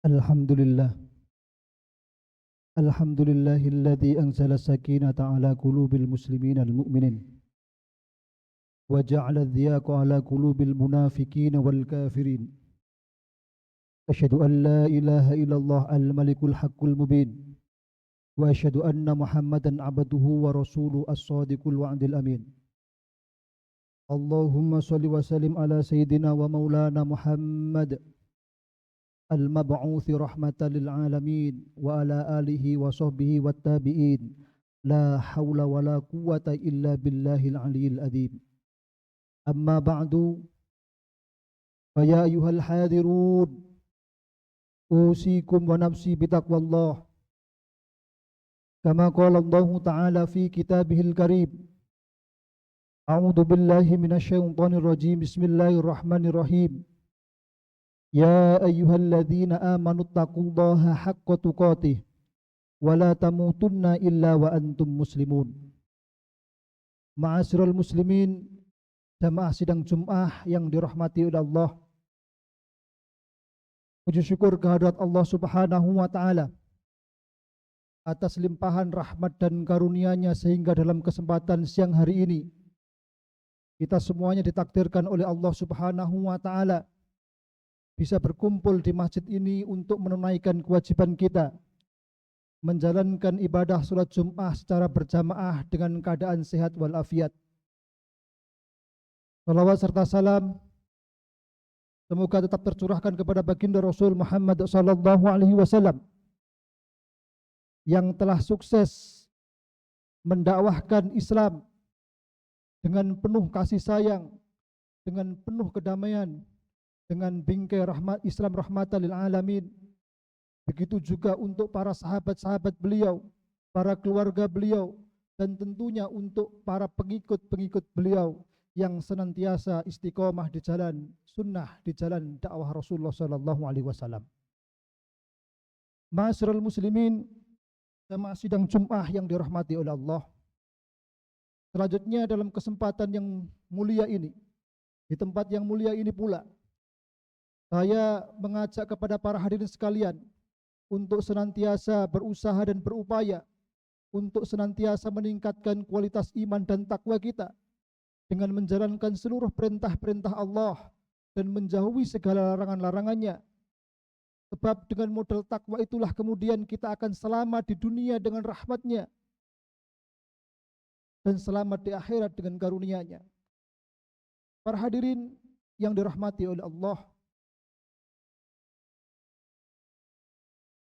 الحمد لله الحمد لله الذي أنزل السكينة على قلوب المسلمين المؤمنين وجعل الضياق على قلوب المنافقين والكافرين. أشهد أن لا إله إلا الله الملك الحق المبين، وأشهد أن محمدا عبده ورسوله الصادق الوعد الأمين. اللهم صل وسلم على سيدنا ومولانا محمد المبعوث رحمة للعالمين وعلى آله وصحبه والتابعين. لا حول ولا قوة إلا بالله العلي العظيم. أما بعد، فيا أيها الحاضرون، أوصيكم ونفسي بتقوى الله، كما قال الله تعالى في كتابه الكريم: أعوذ بالله من الشيطان الرجيم. بسم الله الرحمن الرحيم. يا أيها الذين آمنوا اتقوا الله حق تقاته ولا تموتن إلا وأنتم مسلمون. Ma'asyiral muslimin, jamaah sidang Jum'ah yang dirahmati oleh Allah, puji syukur kehadirat Allah Subhanahu wa Ta'ala atas limpahan rahmat dan karunia-Nya, sehingga dalam kesempatan siang hari ini kita semuanya ditakdirkan oleh Allah Subhanahu wa Ta'ala bisa berkumpul di masjid ini untuk menunaikan kewajiban kita menjalankan ibadah salat Jum'ah secara berjamaah dengan keadaan sehat walafiat. Salawat serta salam semoga tetap tercurahkan kepada baginda Rasul Muhammad sallallahu alaihi wasallam yang telah sukses mendakwahkan Islam dengan penuh kasih sayang, dengan penuh kedamaian, dengan bingkai rahmat Islam rahmatan lil alamin. Begitu juga untuk para sahabat-sahabat beliau, para keluarga beliau, dan tentunya untuk para pengikut-pengikut beliau yang senantiasa istiqomah di jalan sunnah, di jalan dakwah Rasulullah sallallahu alaihi wasallam. Ma'asyiral muslimin, jamaah sidang Jum'ah yang dirahmati oleh Allah. Selanjutnya dalam kesempatan yang mulia ini, di tempat yang mulia ini pula, saya mengajak kepada para hadirin sekalian untuk senantiasa berusaha dan berupaya untuk senantiasa meningkatkan kualitas iman dan takwa kita dengan menjalankan seluruh perintah-perintah Allah dan menjauhi segala larangan-larangannya. Sebab dengan modal takwa itulah kemudian kita akan selamat di dunia dengan rahmat-Nya dan selamat di akhirat dengan karunia-Nya. Para hadirin yang dirahmati oleh Allah,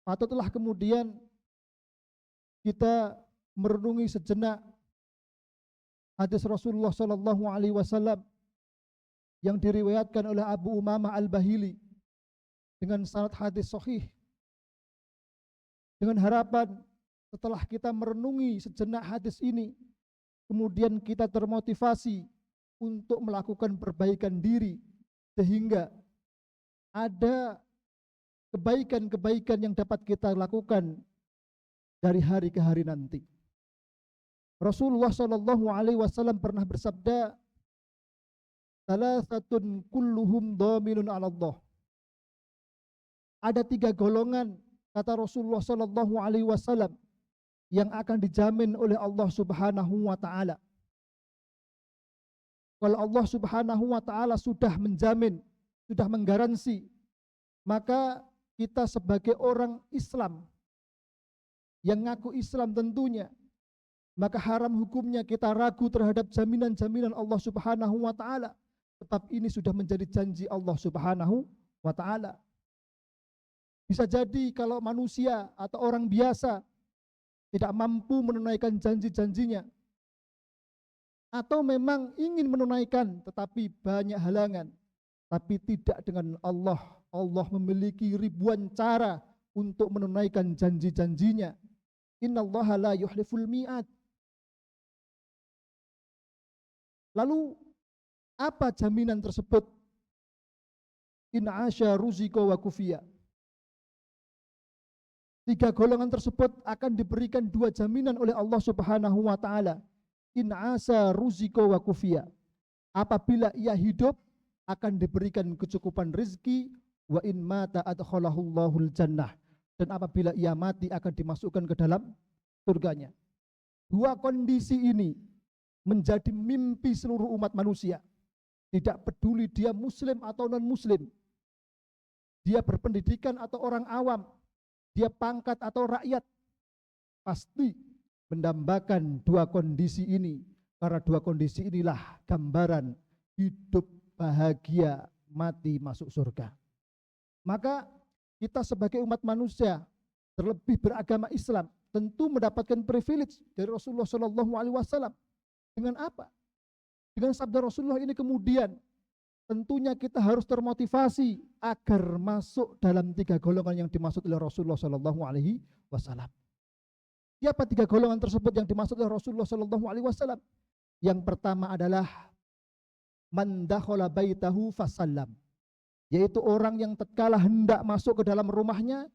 patutlah kemudian kita merenungi sejenak hadis Rasulullah sallallahu alaihi wasallam yang diriwayatkan oleh Abu Umamah Al-Bahili dengan sanad hadis sahih, dengan harapan setelah kita merenungi sejenak hadis ini, kemudian kita termotivasi untuk melakukan perbaikan diri sehingga ada kebaikan-kebaikan yang dapat kita lakukan dari hari ke hari nanti. Rasulullah sallallahu alaihi wasallam pernah bersabda, "Salasatun kulluhum dhaminun 'ala Allah." Ada 3 golongan, kata Rasulullah sallallahu alaihi wasallam, yang akan dijamin oleh Allah Subhanahu wa Ta'ala. Kalau Allah Subhanahu wa Ta'ala sudah menjamin, sudah menggaransi, maka kita sebagai orang Islam yang ngaku Islam tentunya, maka haram hukumnya kita ragu terhadap jaminan-jaminan Allah Subhanahu wa Ta'ala, sebab ini sudah menjadi janji Allah Subhanahu wa Ta'ala. Bisa jadi kalau manusia atau orang biasa tidak mampu menunaikan janji-janjinya, atau memang ingin menunaikan tetapi banyak halangan, tapi tidak dengan Allah. Allah memiliki ribuan cara untuk menunaikan janji-janjinya. Innallaha la yuhliful mi'ad. Lalu apa jaminan tersebut? In asya ruzika wa kufiya. 3 golongan tersebut akan diberikan 2 jaminan oleh Allah Subhanahu wa Ta'ala. In asa ruzika wa kufiya. Apabila ia hidup, akan diberikan kecukupan rezeki, wa in mata adkhalahullahul jannah, dan apabila ia mati akan dimasukkan ke dalam surganya. Dua kondisi ini menjadi mimpi seluruh umat manusia. Tidak peduli dia muslim atau non muslim, dia berpendidikan atau orang awam, dia pangkat atau rakyat, pasti mendambakan dua kondisi ini, karena dua kondisi inilah gambaran hidup bahagia, mati masuk surga. Maka kita sebagai umat manusia, terlebih beragama Islam, tentu mendapatkan privilege dari Rasulullah SAW. Dengan apa? Dengan sabda Rasulullah ini kemudian tentunya kita harus termotivasi agar masuk dalam tiga golongan yang dimaksud oleh Rasulullah SAW. Siapa tiga golongan tersebut yang dimaksud oleh Rasulullah SAW? Yang pertama adalah man dakhala baitahu fasallam, yaitu orang yang tatkala hendak masuk ke dalam rumahnya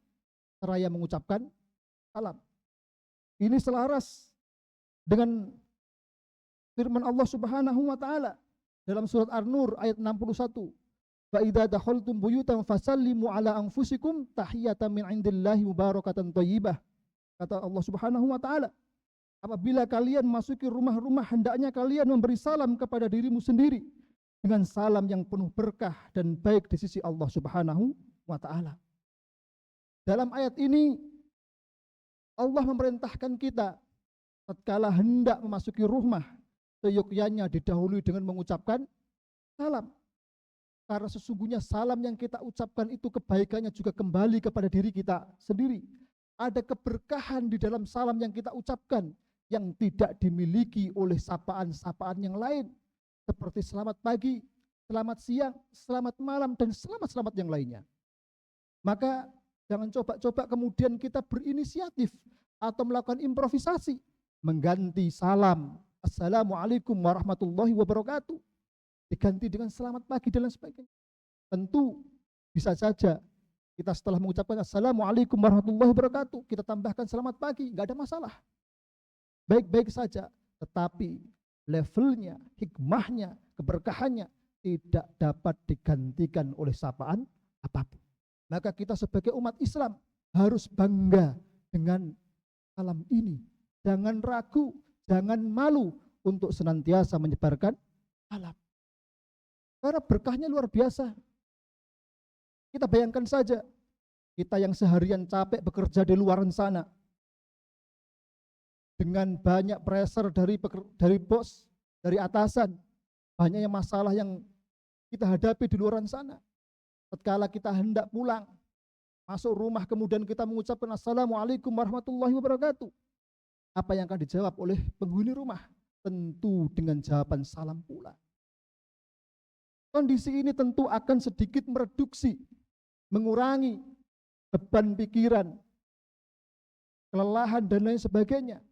seraya mengucapkan salam. Ini selaras dengan firman Allah Subhanahu wa taala dalam surat An-Nur ayat 61. Fa idza dakhaltum buyutan fasallimu ala anfusikum tahiyatan min indillahi mubarakatan thayyibah. Kata Allah Subhanahu wa taala, apabila kalian masuki rumah-rumah, hendaknya kalian memberi salam kepada dirimu sendiri dengan salam yang penuh berkah dan baik di sisi Allah Subhanahu wa taala. Dalam ayat ini Allah memerintahkan kita tatkala hendak memasuki rumah, seyogyanya didahului dengan mengucapkan salam. Karena sesungguhnya salam yang kita ucapkan itu kebaikannya juga kembali kepada diri kita sendiri. Ada keberkahan di dalam salam yang kita ucapkan yang tidak dimiliki oleh sapaan-sapaan yang lain, seperti selamat pagi, selamat siang, selamat malam, dan selamat-selamat yang lainnya. Maka jangan coba-coba kemudian kita berinisiatif atau melakukan improvisasi, mengganti salam Assalamualaikum warahmatullahi wabarakatuh diganti dengan selamat pagi dan lain sebagainya. Tentu bisa saja kita setelah mengucapkan Assalamualaikum warahmatullahi wabarakatuh, kita tambahkan selamat pagi, nggak ada masalah, baik-baik saja. Tetapi levelnya, hikmahnya, keberkahannya tidak dapat digantikan oleh sapaan apapun. Maka kita sebagai umat Islam harus bangga dengan salam ini. Jangan ragu, jangan malu untuk senantiasa menyebarkan salam. Karena berkahnya luar biasa. Kita bayangkan saja, kita yang seharian capek bekerja di luar sana, dengan banyak pressure dari bos, dari atasan, banyaknya masalah yang kita hadapi di luar sana. Tatkala kita hendak pulang, masuk rumah kemudian kita mengucapkan Assalamualaikum warahmatullahi wabarakatuh. Apa yang akan dijawab oleh penghuni rumah? Tentu dengan jawaban salam pula. Kondisi ini tentu akan sedikit mereduksi, mengurangi beban pikiran, kelelahan dan lain sebagainya.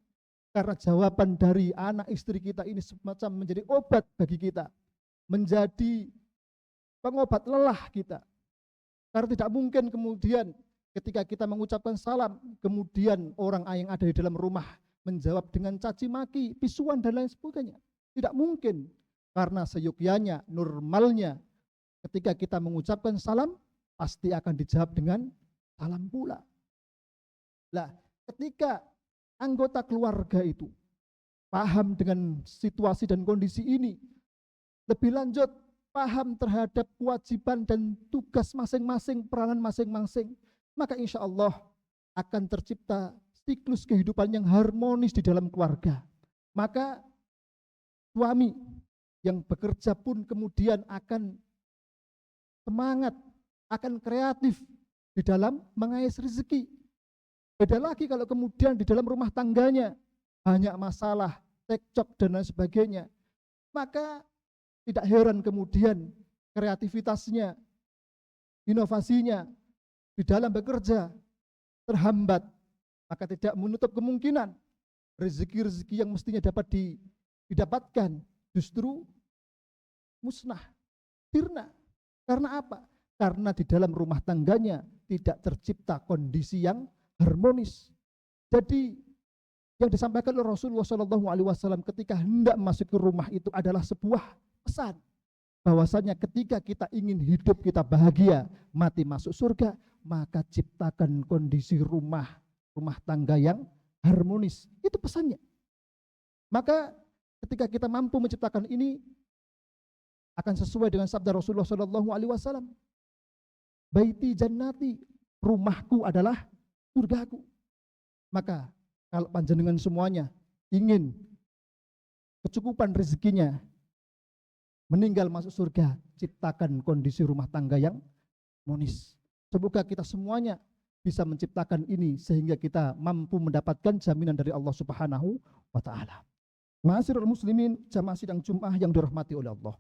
Karena jawaban dari anak istri kita ini semacam menjadi obat bagi kita, menjadi pengobat lelah kita. Karena tidak mungkin kemudian ketika kita mengucapkan salam, kemudian orang yang ada di dalam rumah menjawab dengan caci maki, pisuan dan lain sebagainya. Tidak mungkin, karena seyogyanya, normalnya ketika kita mengucapkan salam pasti akan dijawab dengan salam pula. Lah, ketika anggota keluarga itu paham dengan situasi dan kondisi ini, lebih lanjut paham terhadap kewajiban dan tugas masing-masing, peranan masing-masing, maka insya Allah akan tercipta siklus kehidupan yang harmonis di dalam keluarga. Maka suami yang bekerja pun kemudian akan semangat, akan kreatif di dalam mengais rezeki. Beda lagi kalau kemudian di dalam rumah tangganya banyak masalah, cekcok dan lain sebagainya. Maka tidak heran kemudian kreativitasnya, inovasinya di dalam bekerja terhambat. Maka tidak menutup kemungkinan rezeki-rezeki yang mestinya dapat didapatkan justru musnah, sirna. Karena apa? Karena di dalam rumah tangganya tidak tercipta kondisi yang harmonis. Jadi yang disampaikan oleh Rasulullah SAW ketika hendak masuk ke rumah itu adalah sebuah pesan. bahwasanya ketika kita ingin hidup kita bahagia, mati masuk surga, maka ciptakan kondisi rumah tangga yang harmonis. Itu pesannya. Maka ketika kita mampu menciptakan ini, akan sesuai dengan sabda Rasulullah SAW. Baiti jannati, rumahku adalah surgaku. Maka kalau panjenengan semuanya ingin kecukupan rezekinya, meninggal masuk surga, ciptakan kondisi rumah tangga yang harmonis. Semoga kita semuanya bisa menciptakan ini sehingga kita mampu mendapatkan jaminan dari Allah Subhanahu wa taala. Ma'asyiral muslimin, jamaah sidang Jumat yang dirahmati oleh Allah.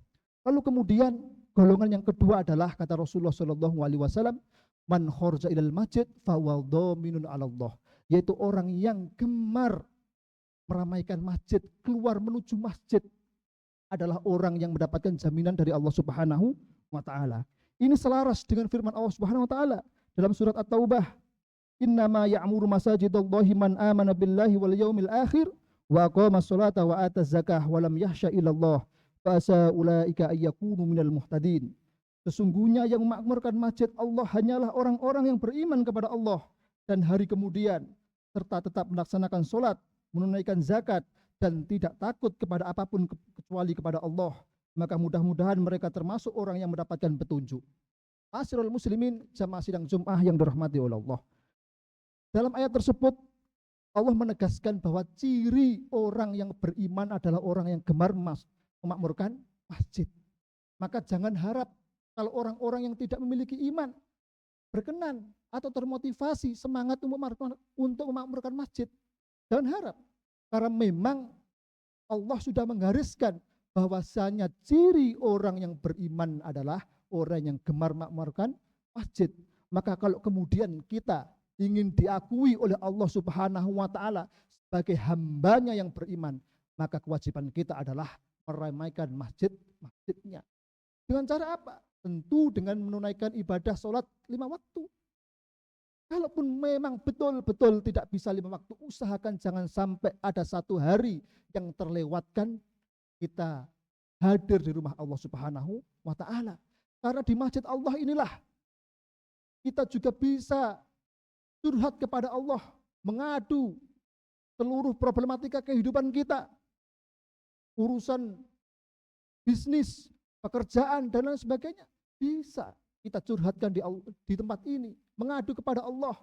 Lalu kemudian golongan yang kedua adalah kata Rasulullah sallallahu alaihi wasallam, man kharaja ilal masjid fa huwa dhaminun 'ala Allah, yaitu orang yang gemar meramaikan masjid, keluar menuju masjid adalah orang yang mendapatkan jaminan dari Allah Subhanahu wa taala. Ini selaras dengan firman Allah Subhanahu wa taala dalam surat At-Taubah, innama ya'muru masajidallahi man amana billahi wal yaumil akhir wa aqama sholata wa ata zakah wa lam yahsya illallah fa asa ulaika ayyakunu minal muhtadin. Sesungguhnya yang memakmurkan masjid Allah hanyalah orang-orang yang beriman kepada Allah dan hari kemudian, serta tetap melaksanakan sholat, menunaikan zakat, dan tidak takut kepada apapun kecuali kepada Allah. Maka mudah-mudahan mereka termasuk orang yang mendapatkan petunjuk. Ma'asyiral muslimin, jamaah sidang Jumat yang dirahmati oleh Allah. Dalam ayat tersebut, Allah menegaskan bahwa ciri orang yang beriman adalah orang yang gemar memakmurkan masjid. Maka jangan harap kalau orang-orang yang tidak memiliki iman berkenan atau termotivasi semangat untuk memakmurkan masjid. Jangan harap, karena memang Allah sudah menggariskan bahwasanya ciri orang yang beriman adalah orang yang gemar memakmurkan masjid. Maka kalau kemudian kita ingin diakui oleh Allah Subhanahu wa taala sebagai hambanya yang beriman, maka kewajiban kita adalah meramaikan masjidnya. Dengan cara apa? Tentu dengan menunaikan ibadah sholat 5 waktu. Kalaupun memang betul-betul tidak bisa 5 waktu, usahakan jangan sampai ada satu hari yang terlewatkan kita hadir di rumah Allah Subhanahu wa taala. Karena di masjid Allah inilah kita juga bisa curhat kepada Allah, mengadu seluruh problematika kehidupan kita, urusan bisnis, pekerjaan, dan lain sebagainya. Bisa kita curhatkan di tempat ini, mengadu kepada Allah,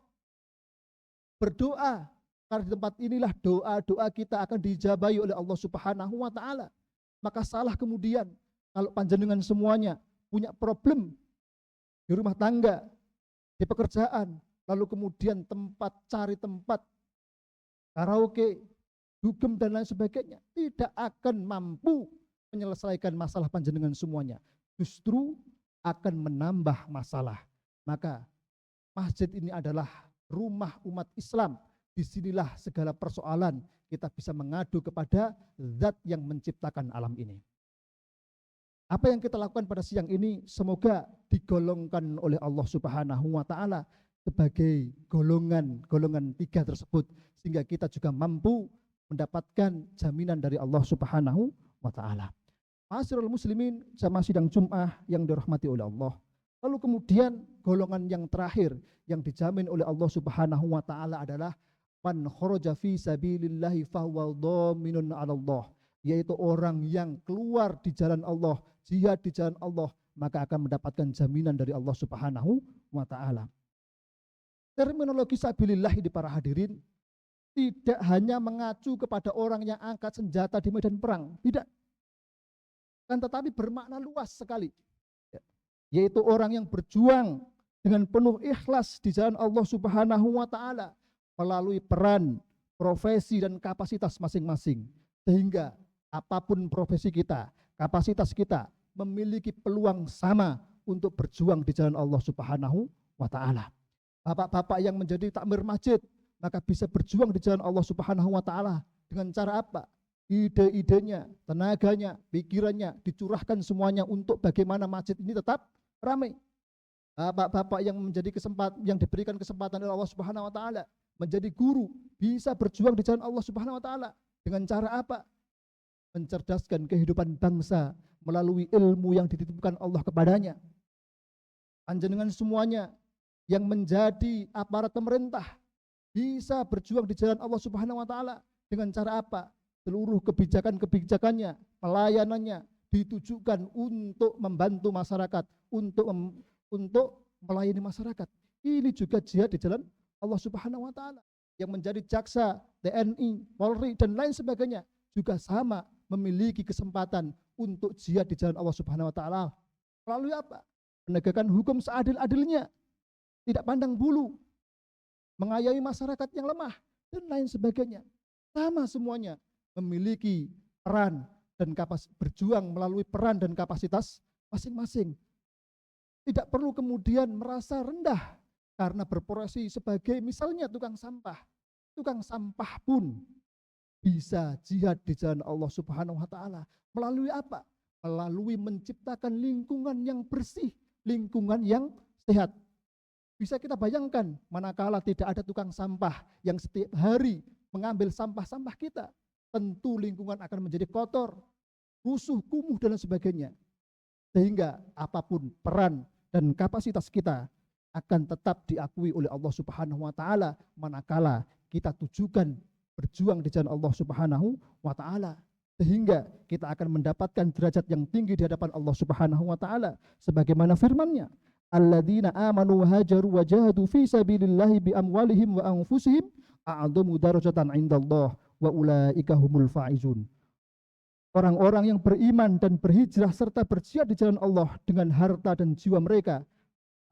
berdoa, karena di tempat inilah doa-doa kita akan dijabahi oleh Allah Subhanahu wa taala. Maka salah kemudian kalau panjenengan semuanya punya problem di rumah tangga, di pekerjaan, lalu kemudian cari tempat karaoke, dugem, dan lain sebagainya, tidak akan mampu menyelesaikan masalah panjenengan semuanya. Justru akan menambah masalah. Maka masjid ini adalah rumah umat Islam. Disinilah segala persoalan kita bisa mengadu kepada zat yang menciptakan alam ini. Apa yang kita lakukan pada siang ini semoga digolongkan oleh Allah Subhanahu wa taala sebagai golongan 3 tersebut, sehingga kita juga mampu mendapatkan jaminan dari Allah Subhanahu wa taala. Ma'asyiral muslimin, jamaah sidang Jumat yang dirahmati oleh Allah. Lalu kemudian golongan yang terakhir yang dijamin oleh Allah Subhanahu wa taala adalah man kharaja fi sabilillahi fahuwa dhaminun 'ala Allah, yaitu orang yang keluar di jalan Allah, jihad di jalan Allah, maka akan mendapatkan jaminan dari Allah Subhanahu wa taala. Terminologi sabilillah di para hadirin tidak hanya mengacu kepada orang yang angkat senjata di medan perang, tidak. Kan tetapi bermakna luas sekali, yaitu orang yang berjuang dengan penuh ikhlas di jalan Allah Subhanahu wa taala melalui peran, profesi, dan kapasitas masing-masing, sehingga apapun profesi kita, kapasitas kita memiliki peluang sama untuk berjuang di jalan Allah Subhanahu wa taala. Bapak-bapak yang menjadi takmir masjid maka bisa berjuang di jalan Allah Subhanahu wa taala dengan cara apa? Ide-idenya, tenaganya, pikirannya dicurahkan semuanya untuk bagaimana masjid ini tetap ramai. Bapak-bapak yang diberikan kesempatan oleh Allah Subhanahu wa taala menjadi guru bisa berjuang di jalan Allah Subhanahu wa taala dengan cara apa? Mencerdaskan kehidupan bangsa, melalui ilmu yang dititipkan Allah kepadanya. Panjenengan semuanya yang menjadi aparat pemerintah bisa berjuang di jalan Allah Subhanahu wa taala dengan cara apa? Seluruh kebijakan-kebijakannya, pelayanannya ditujukan untuk membantu masyarakat, untuk melayani masyarakat. Ini juga jihad di jalan Allah Subhanahu wa taala. Yang menjadi jaksa, TNI, Polri dan lain sebagainya juga sama memiliki kesempatan untuk jihad di jalan Allah Subhanahu wa taala. Melalui apa? Penegakan hukum seadil-adilnya, tidak pandang bulu, mengayomi masyarakat yang lemah dan lain sebagainya. Sama semuanya memiliki peran dan berjuang melalui peran dan kapasitas masing-masing. Tidak perlu kemudian merasa rendah karena berprofesi sebagai misalnya tukang sampah. Tukang sampah pun bisa jihad di jalan Allah Subhanahu wa taala. Melalui apa? Melalui menciptakan lingkungan yang bersih, lingkungan yang sehat. Bisa kita bayangkan manakala tidak ada tukang sampah yang setiap hari mengambil sampah-sampah kita, tentu lingkungan akan menjadi kotor, rusuh, kumuh dan sebagainya. Sehingga apapun peran dan kapasitas kita akan tetap diakui oleh Allah Subhanahu wa taala manakala kita tujukan berjuang di jalan Allah Subhanahu wa taala. Sehingga kita akan mendapatkan derajat yang tinggi di hadapan Allah Subhanahu wa taala sebagaimana firman-Nya, alladzina amanu hajaru wa jahadu fi sabilillahi bi amwalihim wa anfusihim a'dhamu darajatan 'indallah wa ulaika humul faizun. Orang-orang yang beriman dan berhijrah serta berjihad di jalan Allah dengan harta dan jiwa mereka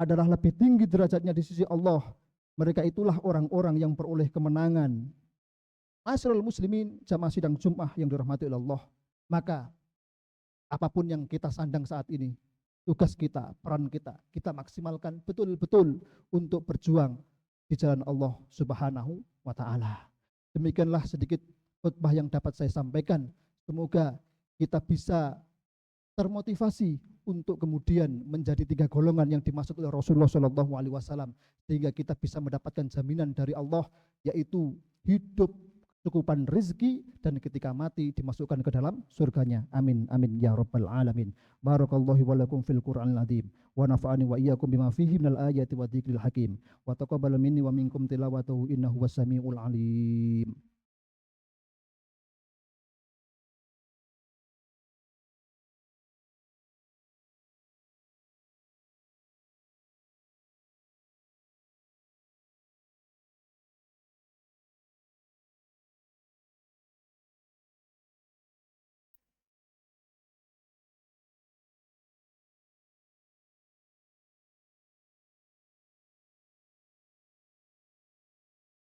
adalah lebih tinggi derajatnya di sisi Allah. Mereka itulah orang-orang yang beroleh kemenangan. Ma'asyiral muslimin, jamaah sidang Jumat yang dirahmati oleh Allah. Maka apapun yang kita sandang saat ini, tugas kita, peran kita maksimalkan betul-betul untuk berjuang di jalan Allah Subhanahu wa taala. Demikianlah sedikit khutbah yang dapat saya sampaikan. Semoga kita bisa termotivasi untuk kemudian menjadi 3 golongan yang dimaksud oleh Rasulullah SAW, sehingga kita bisa mendapatkan jaminan dari Allah, yaitu hidup cukupan rezeki dan ketika mati dimasukkan ke dalam surganya. Amin amin ya rabbal alamin. Barakallahu wa lakum fil Qur'anil azim wa nafa'ani wa iyyakum bima fihi minal ayati wa dzikril hakim wa taqabbal minni wa minkum tilawatahu innahu was-sami'ul alim.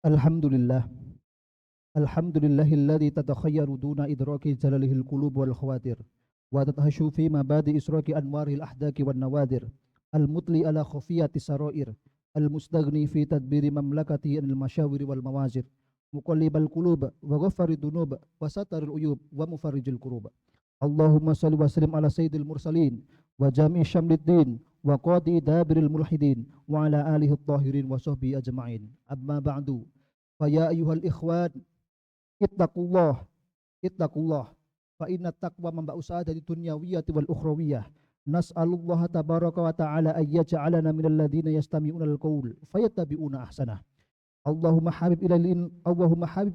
Alhamdulillah. Alhamdulillahilladzi tatakhayyaru duna idraki jalalihil qulub wal khawatir wa tatahashu fi mabadi israki anwaril ahdaki wan nawadir al-mutli ala khafiyati sarair al-mustaghni fi tadbiri mamlakati anil masyawiri wal mawazir muqallibal qulub wa ghaffari dunub wa sataril uyub wa mufarrijil kurub. Allahumma salli wa sallim ala sayyidil mursalin wa jami' syamliddin wa qadi dabiril mulhidin wa ala alihi at-tahirin wa sahbihi ajma'in. Amma ba'du, fa ya ayyuhal ikhwan ittaqullah fa inna taqwa manba'u sa'adati dunyawiyyati wal ukhrawiyyah. Nas'alullaha tabaraka wa ta'ala ay yaj'alana minal ladzina yastami'una al-qaul fayattabi'una ahsanah. Allahumma habib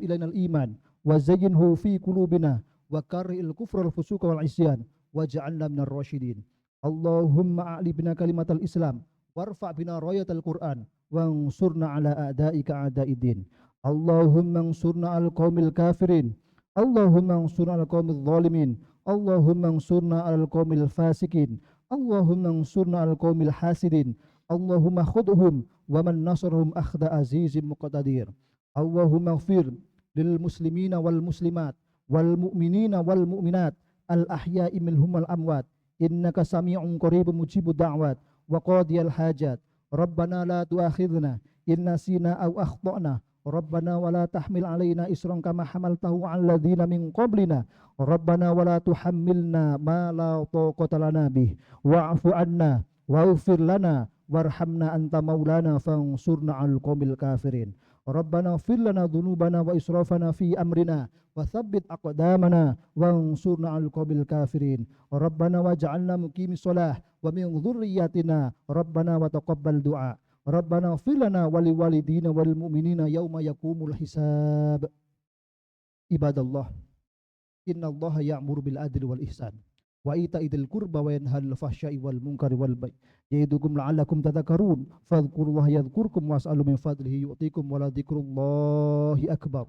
ilainal iman wa zayyinhu fi qulubina wa karrihil kufra wal fusuqa wal isyan waj'alna minar rasyidin. Allahumma a'li bina kalimatal Islam warfa' bina rayatal Qur'an wansurna ala a'daika a'daiddin. Allahumma ansurna al qaumil kafirin, Allahumma ansurna al qaumil zalimin, Allahumma ansurna al qaumil fasikin, Allahumma ansurna al qaumil hasidin, Allahumma khudhum wa man nasarhum akhda azizim muqtadir. Allahumma ighfir lil muslimina wal muslimat wal mu'minina wal mu'minat al ahya'i minhum wal amwat innaka sami'un qaribun mujibud da'wat wa qadiyal hajat. Rabbana la tu'akhidhna in nasina aw akhtana, Rabbana wa la tahmil alaina isran kama hamaltahu 'alal ladzina min qablina, Rabbana wa la tuhammilna ma la taqata lana bih, wa'fu 'anna waghfir lana warhamna anta maulana fansurna 'alal qaumil kafirin. Rabbana ighfir lana dzunubana wa israfana fi amrina wa tsabbit aqdamana wansurna 'alal qawmil kafirin. Rabbana waj'alna muqimis shalah wa min dzurriyyatina Rabbana wa taqabbal du'a. Rabbana ighfir lana wa liwalidina wal mu'minina yauma yaqumul hisab. Ibadallah, innallaha ya'muru bil adli wal ihsan wa ita'idil qurba wa yanha 'anil fahsya'i wal munkari wal baghi ya'idukum la'allakum tadhakkarun fadhkurullaha yadhkurkum was'alu min fadlihi yu'tikum wa la dzikrullahi akbar.